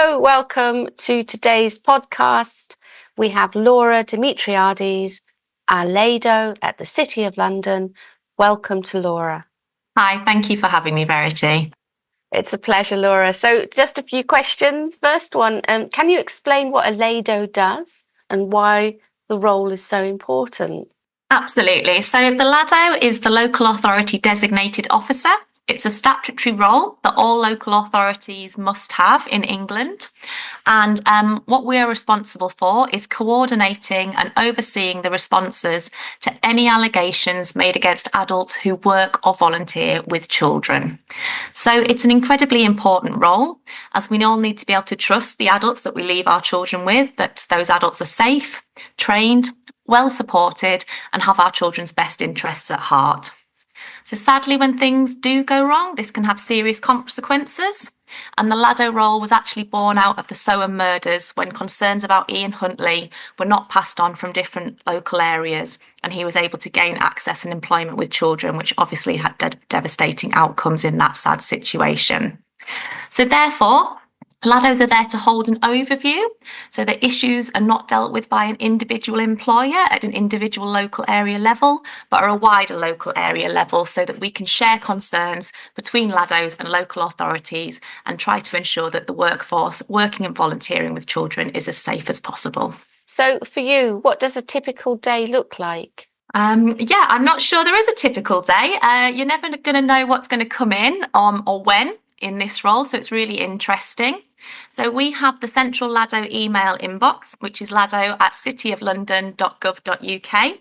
So welcome to today's podcast. We have Laura Demetriades, our LADO at the City of London. Welcome to Laura. Hi, thank you for having me, Verity. It's a pleasure, Laura. So just a few questions. First one, can you explain what a LADO does and why the role is so important? Absolutely. So the LADO is the local authority designated officer. It's a statutory role that all local authorities must have in England. And what we are responsible for is coordinating and overseeing the responses to any allegations made against adults who work or volunteer with children. So it's an incredibly important role, as we all need to be able to trust the adults that we leave our children with, that those adults are safe, trained, well supported, and have our children's best interests at heart. So sadly, when things do go wrong, this can have serious consequences. And the LADO role was actually born out of the Soham murders, when concerns about Ian Huntley were not passed on from different local areas, and he was able to gain access and employment with children, which obviously had devastating outcomes in that sad situation. So therefore, LADOs are there to hold an overview, so that issues are not dealt with by an individual employer at an individual local area level, but are a wider local area level, so that we can share concerns between LADOs and local authorities and try to ensure that the workforce working and volunteering with children is as safe as possible. So for you, what does a typical day look like? I'm not sure there is a typical day. You're never going to know what's going to come in or when in this role, so it's really interesting. So we have the central LADO email inbox, which is lado@cityoflondon.gov.uk,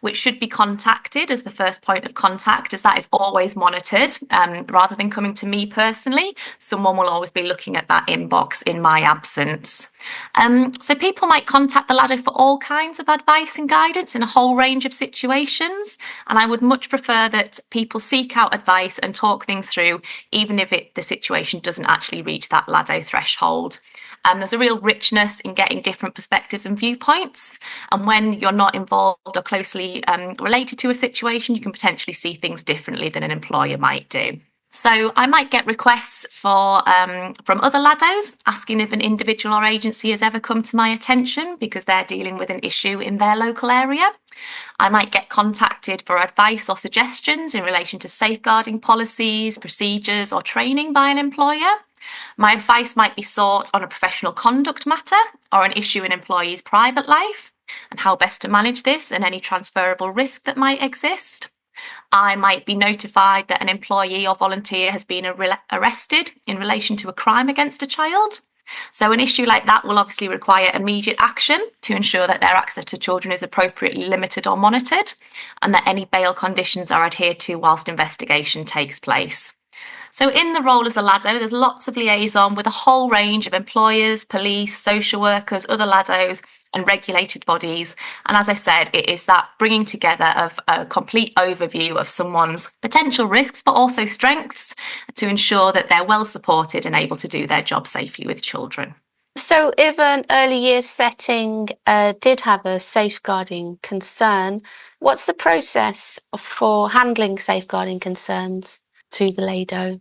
which should be contacted as the first point of contact, as that is always monitored. Rather than coming to me personally, someone will always be looking at that inbox in my absence. So people might contact the LADO for all kinds of advice and guidance in a whole range of situations, and I would much prefer that people seek out advice and talk things through, even if the situation doesn't actually reach that LADO threshold. There's a real richness in getting different perspectives and viewpoints, and when you're not involved or closely related to a situation, you can potentially see things differently than an employer might do. So I might get requests from other LADOs asking if an individual or agency has ever come to my attention because they're dealing with an issue in their local area. I might get contacted for advice or suggestions in relation to safeguarding policies, procedures, or training by an employer. My advice might be sought on a professional conduct matter or an issue in an employee's private life and how best to manage this and any transferable risk that might exist. I might be notified that an employee or volunteer has been arrested in relation to a crime against a child. So an issue like that will obviously require immediate action to ensure that their access to children is appropriately limited or monitored, and that any bail conditions are adhered to whilst investigation takes place. So in the role as a LADO, there's lots of liaison with a whole range of employers, police, social workers, other LADOs and regulated bodies. And as I said, it is that bringing together of a complete overview of someone's potential risks, but also strengths, to ensure that they're well supported and able to do their job safely with children. So if an early years setting did have a safeguarding concern, what's the process for handling safeguarding concerns to the LADO?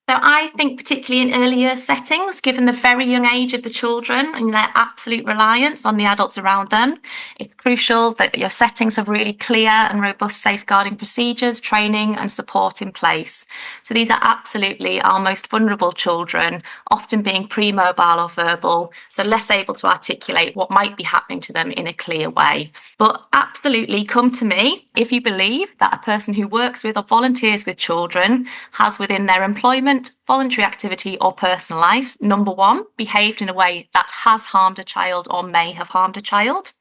So I think particularly in earlier settings, given the very young age of the children and their absolute reliance on the adults around them, it's crucial that your settings have really clear and robust safeguarding procedures, training and support in place. So these are absolutely our most vulnerable children, often being pre-mobile or verbal, so less able to articulate what might be happening to them in a clear way. But absolutely come to me if you believe that a person who works with or volunteers with children has within their employment, voluntary activity or personal life, number one, behaved in a way that has harmed a child or may have harmed a child,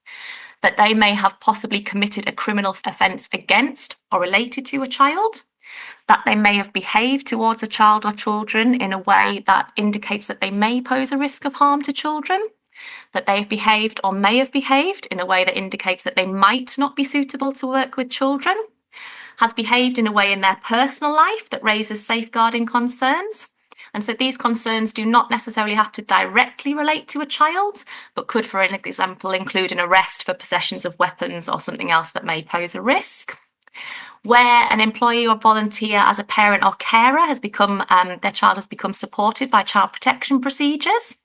that they may have possibly committed a criminal offence against or related to a child, that they may have behaved towards a child or children in a way that indicates that they may pose a risk of harm to children, that they have behaved or may have behaved in a way that indicates that they might not be suitable to work with children, has behaved in a way in their personal life that raises safeguarding concerns. And so these concerns do not necessarily have to directly relate to a child, but could, for example, include an arrest for possessions of weapons or something else that may pose a risk. Where an employee or volunteer as a parent or carer has become, their child has become supported by child protection procedures.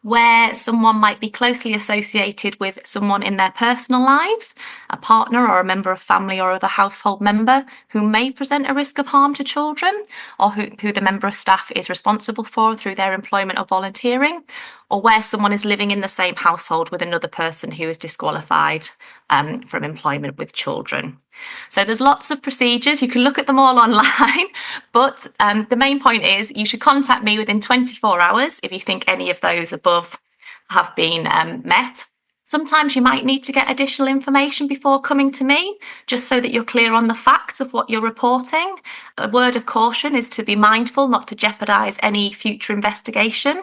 where someone might be closely associated with someone in their personal lives, a partner or a member of family or other household member who may present a risk of harm to children, or who the member of staff is responsible for through their employment or volunteering, or where someone is living in the same household with another person who is disqualified from employment with children. So there's lots of procedures. You can look at them all online, but the main point is you should contact me within 24 hours if you think any of those above have been met. Sometimes you might need to get additional information before coming to me, just so that you're clear on the facts of what you're reporting. A word of caution is to be mindful not to jeopardise any future investigation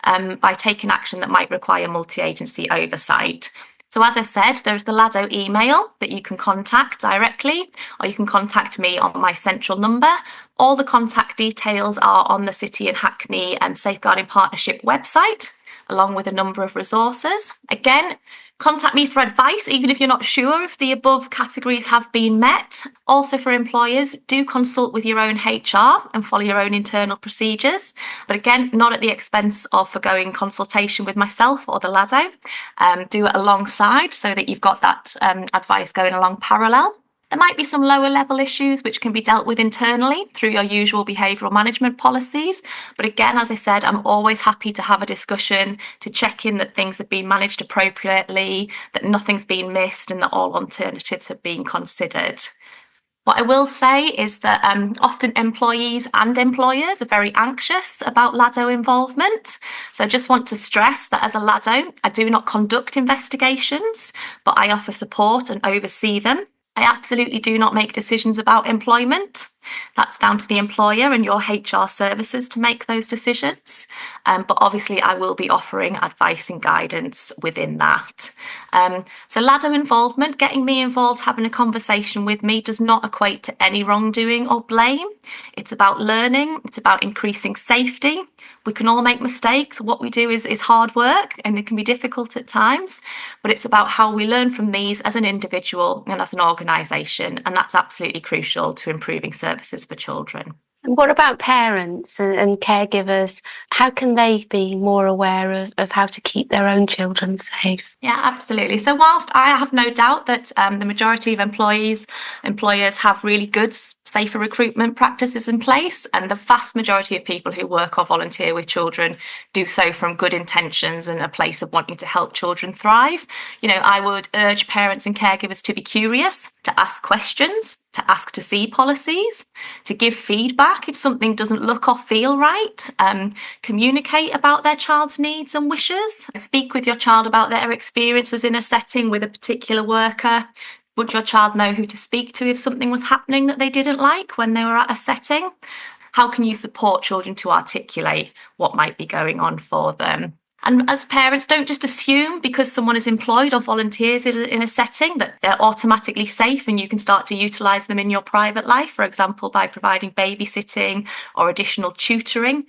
by taking action that might require multi-agency oversight. So as I said, there's the LADO email that you can contact directly, or you can contact me on my central number. All the contact details are on the City and Hackney Safeguarding Partnership website, along with a number of resources. Again, contact me for advice, even if you're not sure if the above categories have been met. Also for employers, do consult with your own HR and follow your own internal procedures. But again, not at the expense of forgoing consultation with myself or the LADO. Do it alongside so that you've got that advice going along parallel. There might be some lower level issues which can be dealt with internally through your usual behavioural management policies. But again, as I said, I'm always happy to have a discussion to check in that things have been managed appropriately, that nothing's been missed, and that all alternatives have been considered. What I will say is that often employees and employers are very anxious about LADO involvement. So I just want to stress that as a LADO, I do not conduct investigations, but I offer support and oversee them. I absolutely do not make decisions about employment. That's down to the employer and your HR services to make those decisions. But obviously, I will be offering advice and guidance within that. So LADO involvement, getting me involved, having a conversation with me does not equate to any wrongdoing or blame. It's about learning. It's about increasing safety. We can all make mistakes. What we do is hard work and it can be difficult at times, but it's about how we learn from these as an individual and as an organisation. And that's absolutely crucial to improving services for children. And what about parents and caregivers? How can they be more aware of how to keep their own children safe? Yeah, absolutely. So whilst I have no doubt that the majority of employers have really good, safer recruitment practices in place, and the vast majority of people who work or volunteer with children do so from good intentions and a place of wanting to help children thrive, I would urge parents and caregivers to be curious, to ask questions, to ask to see policies, to give feedback if something doesn't look or feel right, communicate about their child's needs and wishes, speak with your child about their experiences in a setting with a particular worker. Would your child know who to speak to if something was happening that they didn't like when they were at a setting? How can you support children to articulate what might be going on for them? And as parents, don't just assume because someone is employed or volunteers in a setting that they're automatically safe and you can start to utilise them in your private life, for example, by providing babysitting or additional tutoring.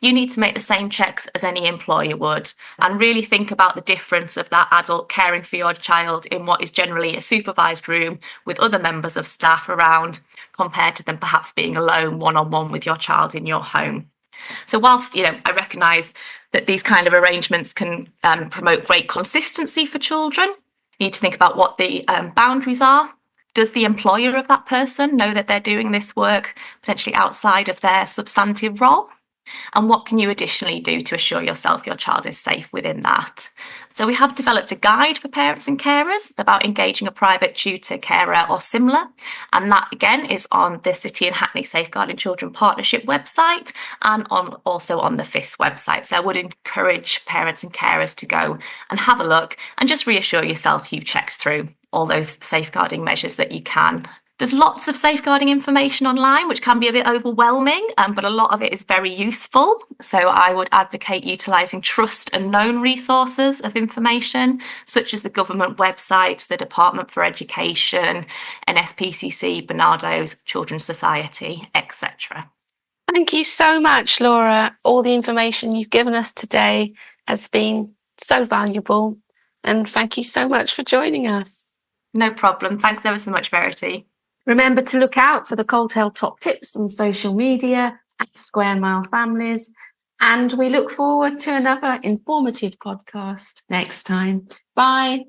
You need to make the same checks as any employer would and really think about the difference of that adult caring for your child in what is generally a supervised room with other members of staff around compared to them perhaps being alone one-on-one with your child in your home. So whilst, I recognise that these kind of arrangements can promote great consistency for children, you need to think about what the boundaries are. Does the employer of that person know that they're doing this work potentially outside of their substantive role? And what can you additionally do to assure yourself your child is safe within that? So we have developed a guide for parents and carers about engaging a private tutor, carer or similar. And that again is on the City and Hackney Safeguarding Children Partnership website and also on the FIS website. So I would encourage parents and carers to go and have a look and just reassure yourself you've checked through all those safeguarding measures that you can. There's lots of safeguarding information online, which can be a bit overwhelming, but a lot of it is very useful. So I would advocate utilising trust and known resources of information, such as the government website, the Department for Education, NSPCC, Barnardo's, Children's Society, etc. Thank you so much, Laura. All the information you've given us today has been so valuable. And thank you so much for joining us. No problem. Thanks ever so much, Verity. Remember to look out for the Coltail top tips on social media at Square Mile Families And we look forward to another informative podcast next time. Bye.